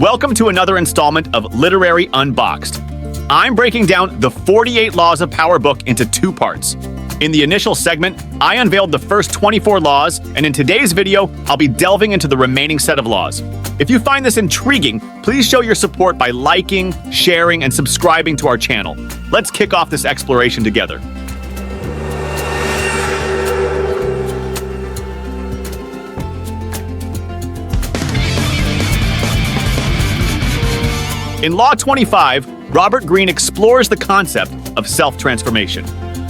Welcome to another installment of Literary Unboxed. I'm breaking down the 48 Laws of Power book into two parts. In the initial segment, I unveiled the first 24 laws, and in today's video, I'll be delving into the remaining set of laws. If you find this intriguing, please show your support by liking, sharing, and subscribing to our channel. Let's kick off this exploration together. In Law 25, Robert Greene explores the concept of self-transformation.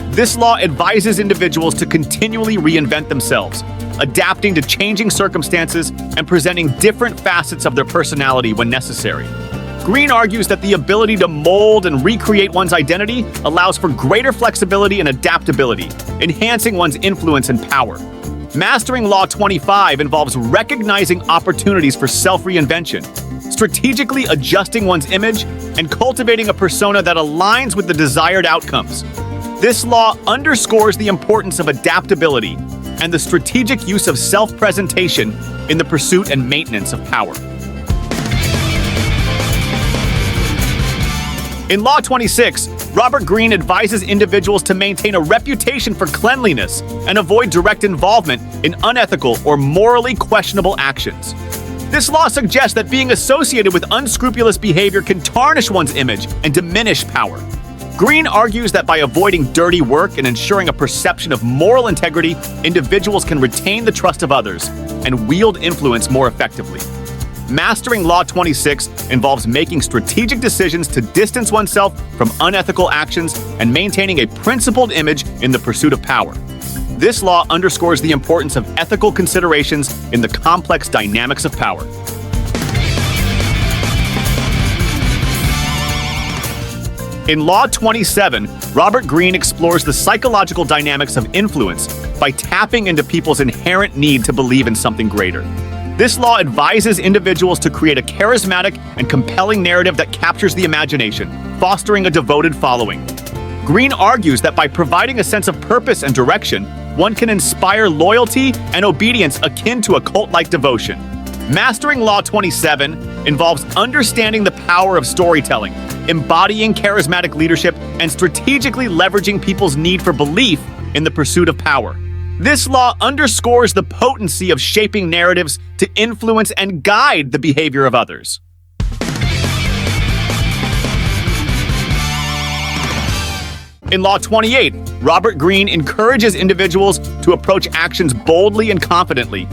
This law advises individuals to continually reinvent themselves, adapting to changing circumstances and presenting different facets of their personality when necessary. Greene argues that the ability to mold and recreate one's identity allows for greater flexibility and adaptability, enhancing one's influence and power. Mastering Law 25 involves recognizing opportunities for self-reinvention, strategically adjusting one's image, and cultivating a persona that aligns with the desired outcomes. This law underscores the importance of adaptability and the strategic use of self-presentation in the pursuit and maintenance of power. In Law 26, Robert Greene advises individuals to maintain a reputation for cleanliness and avoid direct involvement in unethical or morally questionable actions. This law suggests that being associated with unscrupulous behavior can tarnish one's image and diminish power. Greene argues that by avoiding dirty work and ensuring a perception of moral integrity, individuals can retain the trust of others and wield influence more effectively. Mastering Law 26 involves making strategic decisions to distance oneself from unethical actions and maintaining a principled image in the pursuit of power. This law underscores the importance of ethical considerations in the complex dynamics of power. In Law 27, Robert Greene explores the psychological dynamics of influence by tapping into people's inherent need to believe in something greater. This law advises individuals to create a charismatic and compelling narrative that captures the imagination, fostering a devoted following. Greene argues that by providing a sense of purpose and direction, one can inspire loyalty and obedience akin to a cult-like devotion. Mastering Law 27 involves understanding the power of storytelling, embodying charismatic leadership, and strategically leveraging people's need for belief in the pursuit of power. This law underscores the potency of shaping narratives to influence and guide the behavior of others. In Law 28, Robert Greene encourages individuals to approach actions boldly and confidently.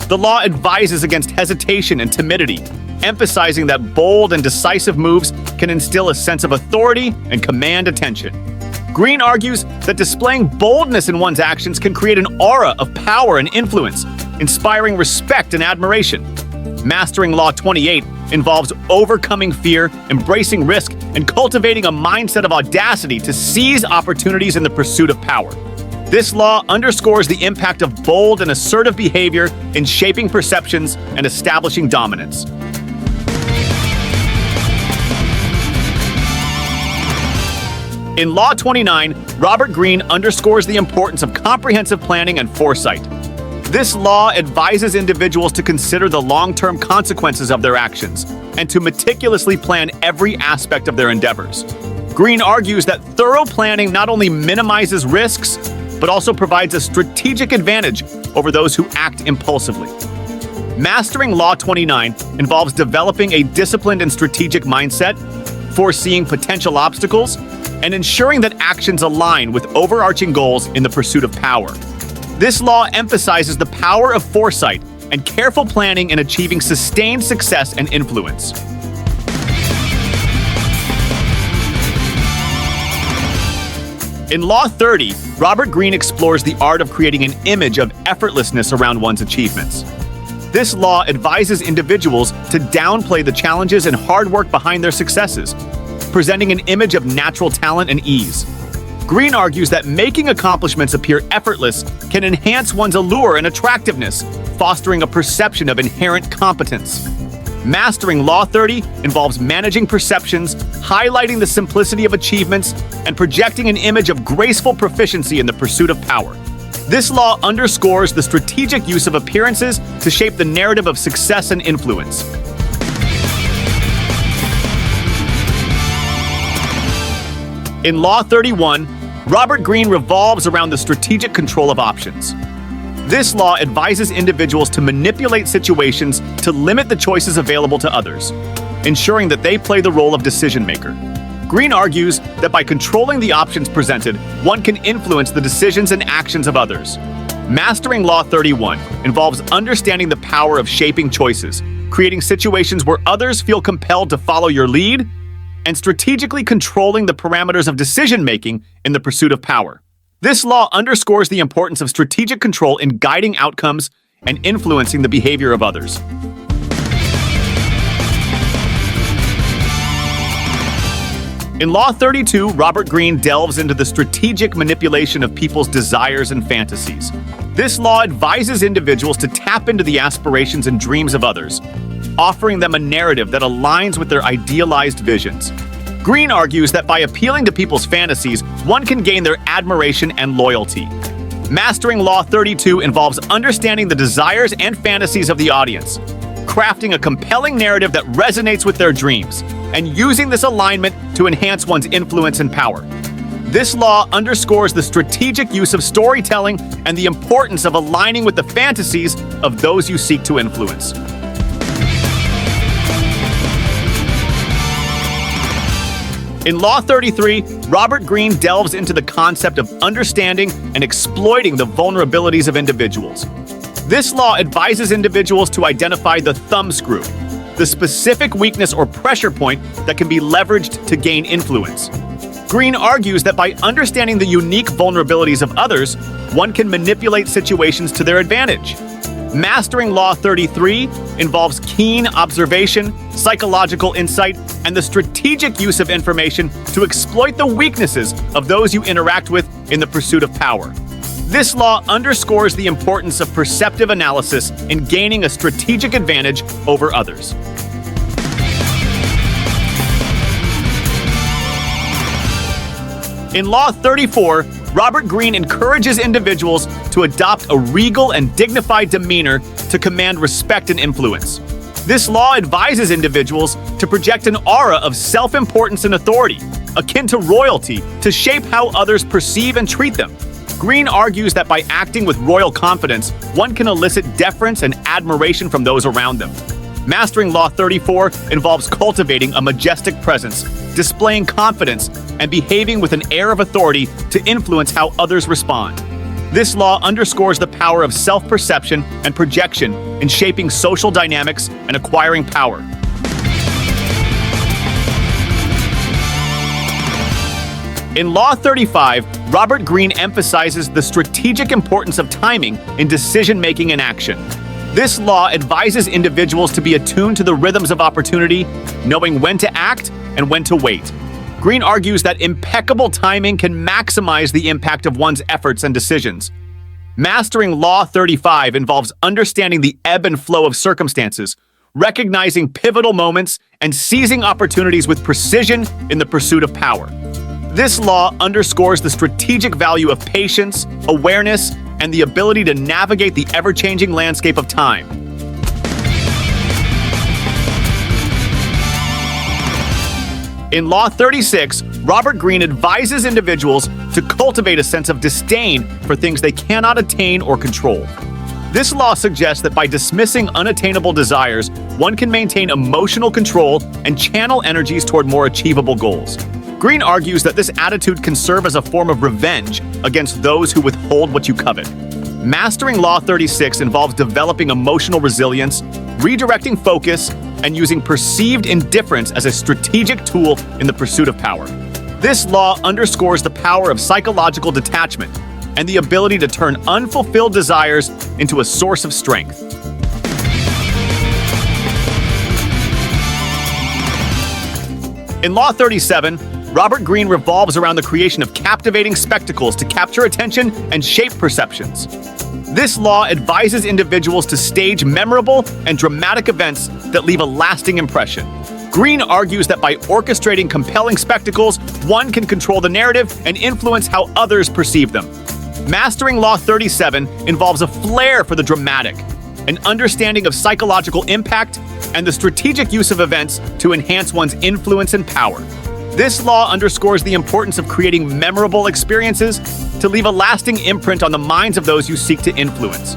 The law advises against hesitation and timidity, emphasizing that bold and decisive moves can instill a sense of authority and command attention. Greene argues that displaying boldness in one's actions can create an aura of power and influence, inspiring respect and admiration. Mastering Law 28 involves overcoming fear, embracing risk, and cultivating a mindset of audacity to seize opportunities in the pursuit of power. This law underscores the impact of bold and assertive behavior in shaping perceptions and establishing dominance. In Law 29, Robert Greene underscores the importance of comprehensive planning and foresight. This law advises individuals to consider the long-term consequences of their actions and to meticulously plan every aspect of their endeavors. Greene argues that thorough planning not only minimizes risks, but also provides a strategic advantage over those who act impulsively. Mastering Law 29 involves developing a disciplined and strategic mindset, foreseeing potential obstacles, and ensuring that actions align with overarching goals in the pursuit of power. This law emphasizes the power of foresight and careful planning in achieving sustained success and influence. In Law 30, Robert Greene explores the art of creating an image of effortlessness around one's achievements. This law advises individuals to downplay the challenges and hard work behind their successes, presenting an image of natural talent and ease. Greene argues that making accomplishments appear effortless can enhance one's allure and attractiveness, fostering a perception of inherent competence. Mastering Law 30 involves managing perceptions, highlighting the simplicity of achievements, and projecting an image of graceful proficiency in the pursuit of power. This law underscores the strategic use of appearances to shape the narrative of success and influence. In Law 31, Robert Greene revolves around the strategic control of options. This law advises individuals to manipulate situations to limit the choices available to others, ensuring that they play the role of decision-maker. Greene argues that by controlling the options presented, one can influence the decisions and actions of others. Mastering Law 31 involves understanding the power of shaping choices, creating situations where others feel compelled to follow your lead, and strategically controlling the parameters of decision-making in the pursuit of power. This law underscores the importance of strategic control in guiding outcomes and influencing the behavior of others. In Law 32, Robert Greene delves into the strategic manipulation of people's desires and fantasies. This law advises individuals to tap into the aspirations and dreams of others, offering them a narrative that aligns with their idealized visions. Greene argues that by appealing to people's fantasies, one can gain their admiration and loyalty. Mastering Law 32 involves understanding the desires and fantasies of the audience, crafting a compelling narrative that resonates with their dreams, and using this alignment to enhance one's influence and power. This law underscores the strategic use of storytelling and the importance of aligning with the fantasies of those you seek to influence. In Law 33, Robert Greene delves into the concept of understanding and exploiting the vulnerabilities of individuals. This law advises individuals to identify the thumbscrew, the specific weakness or pressure point that can be leveraged to gain influence. Greene argues that by understanding the unique vulnerabilities of others, one can manipulate situations to their advantage. Mastering Law 33 involves keen observation, psychological insight, and the strategic use of information to exploit the weaknesses of those you interact with in the pursuit of power. This law underscores the importance of perceptive analysis in gaining a strategic advantage over others. In Law 34, Robert Greene encourages individuals to adopt a regal and dignified demeanor to command respect and influence. This law advises individuals to project an aura of self-importance and authority, akin to royalty, to shape how others perceive and treat them. Greene argues that by acting with royal confidence, one can elicit deference and admiration from those around them. Mastering Law 34 involves cultivating a majestic presence, displaying confidence, and behaving with an air of authority to influence how others respond. This law underscores the power of self-perception and projection in shaping social dynamics and acquiring power. In Law 35, Robert Greene emphasizes the strategic importance of timing in decision-making and action. This law advises individuals to be attuned to the rhythms of opportunity, knowing when to act and when to wait. Greene argues that impeccable timing can maximize the impact of one's efforts and decisions. Mastering Law 35 involves understanding the ebb and flow of circumstances, recognizing pivotal moments, and seizing opportunities with precision in the pursuit of power. This law underscores the strategic value of patience, awareness, and the ability to navigate the ever-changing landscape of time. In Law 36, Robert Greene advises individuals to cultivate a sense of disdain for things they cannot attain or control. This law suggests that by dismissing unattainable desires, one can maintain emotional control and channel energies toward more achievable goals. Greene argues that this attitude can serve as a form of revenge against those who withhold what you covet. Mastering Law 36 involves developing emotional resilience, redirecting focus, and using perceived indifference as a strategic tool in the pursuit of power. This law underscores the power of psychological detachment and the ability to turn unfulfilled desires into a source of strength. In Law 37, Robert Greene revolves around the creation of captivating spectacles to capture attention and shape perceptions. This law advises individuals to stage memorable and dramatic events that leave a lasting impression. Greene argues that by orchestrating compelling spectacles, one can control the narrative and influence how others perceive them. Mastering Law 37 involves a flair for the dramatic, an understanding of psychological impact, and the strategic use of events to enhance one's influence and power. This law underscores the importance of creating memorable experiences to leave a lasting imprint on the minds of those you seek to influence.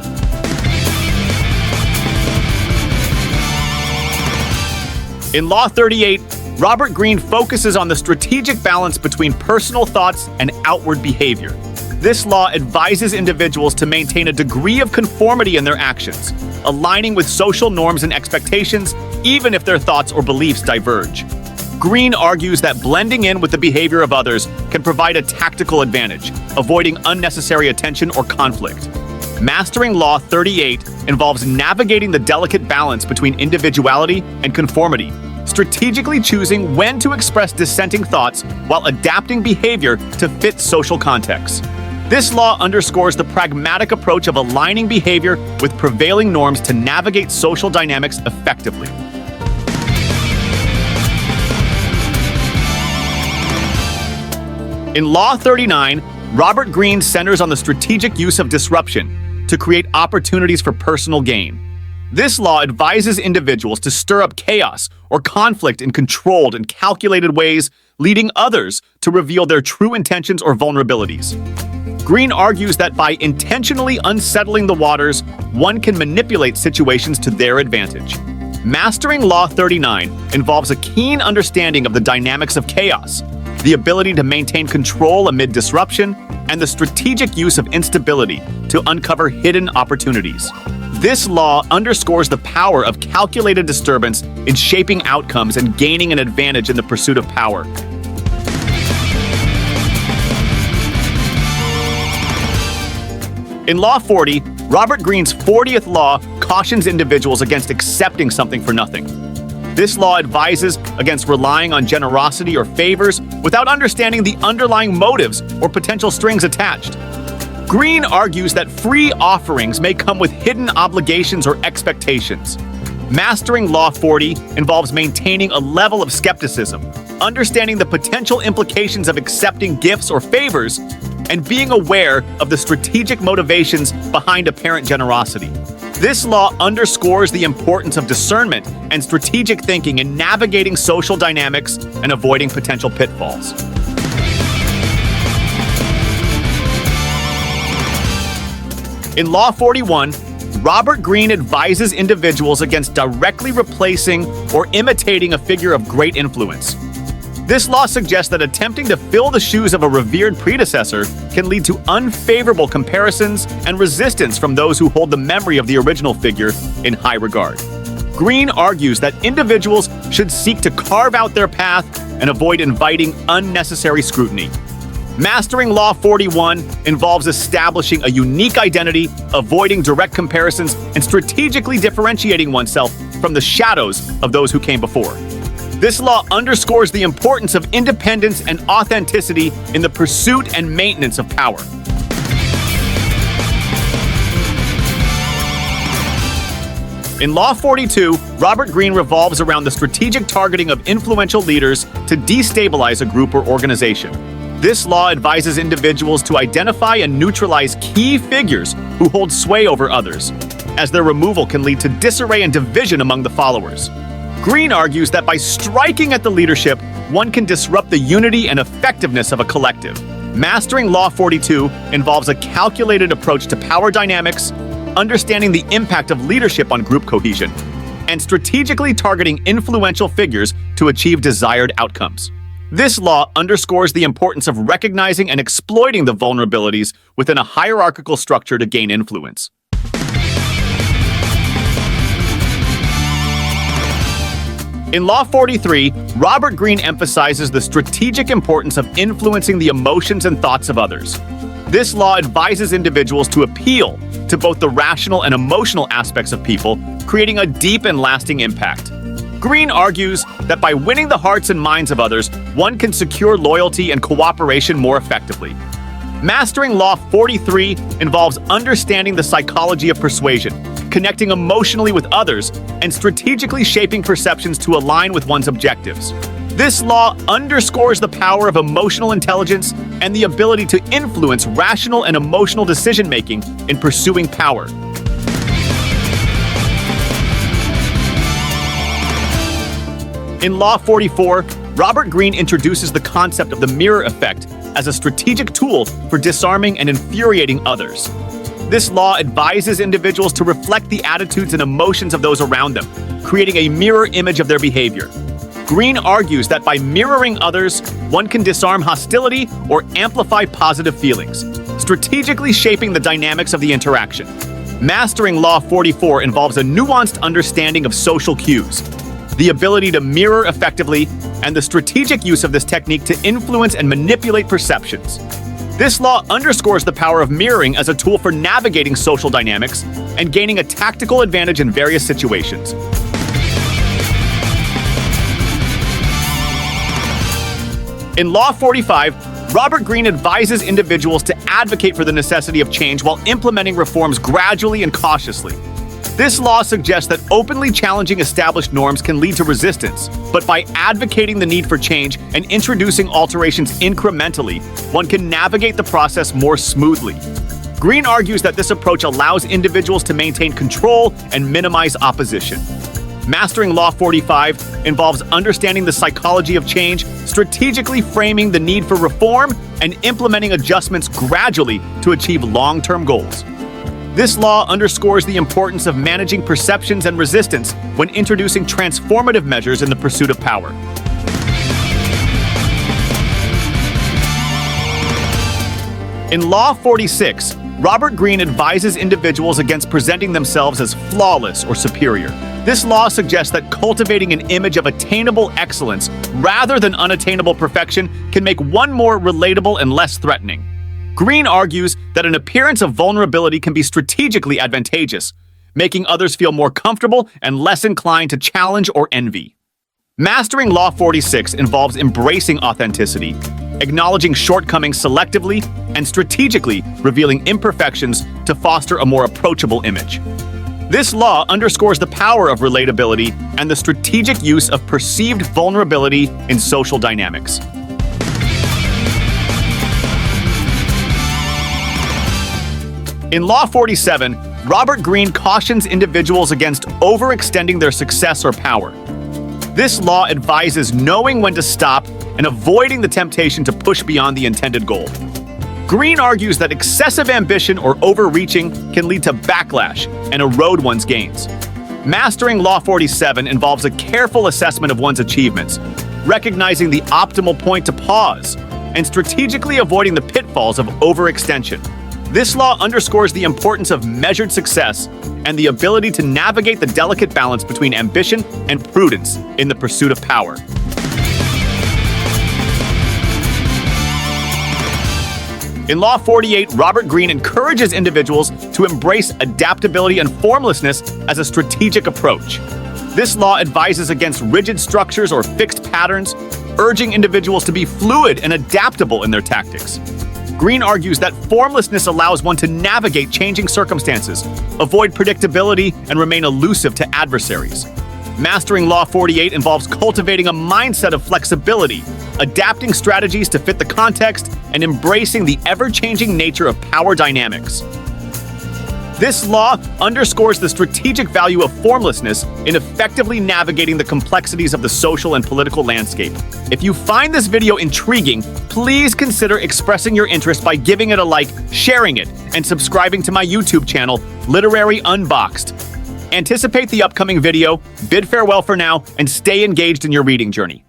In Law 38, Robert Greene focuses on the strategic balance between personal thoughts and outward behavior. This law advises individuals to maintain a degree of conformity in their actions, aligning with social norms and expectations, even if their thoughts or beliefs diverge. Greene argues that blending in with the behavior of others can provide a tactical advantage, avoiding unnecessary attention or conflict. Mastering Law 38 involves navigating the delicate balance between individuality and conformity, strategically choosing when to express dissenting thoughts while adapting behavior to fit social contexts. This law underscores the pragmatic approach of aligning behavior with prevailing norms to navigate social dynamics effectively. In Law 39, Robert Greene centers on the strategic use of disruption to create opportunities for personal gain. This law advises individuals to stir up chaos or conflict in controlled and calculated ways, leading others to reveal their true intentions or vulnerabilities. Greene argues that by intentionally unsettling the waters, one can manipulate situations to their advantage. Mastering Law 39 involves a keen understanding of the dynamics of chaos, the ability to maintain control amid disruption, and the strategic use of instability to uncover hidden opportunities. This law underscores the power of calculated disturbance in shaping outcomes and gaining an advantage in the pursuit of power. In Law 40, Robert Greene's 40th law cautions individuals against accepting something for nothing. This law advises against relying on generosity or favors without understanding the underlying motives or potential strings attached. Greene argues that free offerings may come with hidden obligations or expectations. Mastering Law 40 involves maintaining a level of skepticism, understanding the potential implications of accepting gifts or favors, and being aware of the strategic motivations behind apparent generosity. This law underscores the importance of discernment and strategic thinking in navigating social dynamics and avoiding potential pitfalls. In Law 41, Robert Greene advises individuals against directly replacing or imitating a figure of great influence. This law suggests that attempting to fill the shoes of a revered predecessor can lead to unfavorable comparisons and resistance from those who hold the memory of the original figure in high regard. Greene argues that individuals should seek to carve out their path and avoid inviting unnecessary scrutiny. Mastering Law 41 involves establishing a unique identity, avoiding direct comparisons, and strategically differentiating oneself from the shadows of those who came before. This law underscores the importance of independence and authenticity in the pursuit and maintenance of power. In Law 42, Robert Greene revolves around the strategic targeting of influential leaders to destabilize a group or organization. This law advises individuals to identify and neutralize key figures who hold sway over others, as their removal can lead to disarray and division among the followers. Greene argues that by striking at the leadership, one can disrupt the unity and effectiveness of a collective. Mastering Law 42 involves a calculated approach to power dynamics, understanding the impact of leadership on group cohesion, and strategically targeting influential figures to achieve desired outcomes. This law underscores the importance of recognizing and exploiting the vulnerabilities within a hierarchical structure to gain influence. In Law 43, Robert Greene emphasizes the strategic importance of influencing the emotions and thoughts of others. This law advises individuals to appeal to both the rational and emotional aspects of people, creating a deep and lasting impact. Greene argues that by winning the hearts and minds of others, one can secure loyalty and cooperation more effectively. Mastering Law 43 involves understanding the psychology of persuasion, connecting emotionally with others, and strategically shaping perceptions to align with one's objectives. This law underscores the power of emotional intelligence and the ability to influence rational and emotional decision-making in pursuing power. In Law 44, Robert Greene introduces the concept of the mirror effect as a strategic tool for disarming and infuriating others. This law advises individuals to reflect the attitudes and emotions of those around them, creating a mirror image of their behavior. Greene argues that by mirroring others, one can disarm hostility or amplify positive feelings, strategically shaping the dynamics of the interaction. Mastering Law 44 involves a nuanced understanding of social cues, the ability to mirror effectively, and the strategic use of this technique to influence and manipulate perceptions. This law underscores the power of mirroring as a tool for navigating social dynamics and gaining a tactical advantage in various situations. In Law 45, Robert Greene advises individuals to advocate for the necessity of change while implementing reforms gradually and cautiously. This law suggests that openly challenging established norms can lead to resistance, but by advocating the need for change and introducing alterations incrementally, one can navigate the process more smoothly. Greene argues that this approach allows individuals to maintain control and minimize opposition. Mastering Law 45 involves understanding the psychology of change, strategically framing the need for reform, and implementing adjustments gradually to achieve long-term goals. This law underscores the importance of managing perceptions and resistance when introducing transformative measures in the pursuit of power. In Law 46, Robert Greene advises individuals against presenting themselves as flawless or superior. This law suggests that cultivating an image of attainable excellence rather than unattainable perfection can make one more relatable and less threatening. Greene argues that an appearance of vulnerability can be strategically advantageous, making others feel more comfortable and less inclined to challenge or envy. Mastering Law 46 involves embracing authenticity, acknowledging shortcomings selectively, and strategically revealing imperfections to foster a more approachable image. This law underscores the power of relatability and the strategic use of perceived vulnerability in social dynamics. In Law 47, Robert Greene cautions individuals against overextending their success or power. This law advises knowing when to stop and avoiding the temptation to push beyond the intended goal. Greene argues that excessive ambition or overreaching can lead to backlash and erode one's gains. Mastering Law 47 involves a careful assessment of one's achievements, recognizing the optimal point to pause, and strategically avoiding the pitfalls of overextension. This law underscores the importance of measured success and the ability to navigate the delicate balance between ambition and prudence in the pursuit of power. In Law 48, Robert Greene encourages individuals to embrace adaptability and formlessness as a strategic approach. This law advises against rigid structures or fixed patterns, urging individuals to be fluid and adaptable in their tactics. Greene argues that formlessness allows one to navigate changing circumstances, avoid predictability, and remain elusive to adversaries. Mastering Law 48 involves cultivating a mindset of flexibility, adapting strategies to fit the context, and embracing the ever-changing nature of power dynamics. This law underscores the strategic value of formlessness in effectively navigating the complexities of the social and political landscape. If you find this video intriguing, please consider expressing your interest by giving it a like, sharing it, and subscribing to my YouTube channel, Literary Unboxed. Anticipate the upcoming video, bid farewell for now, and stay engaged in your reading journey.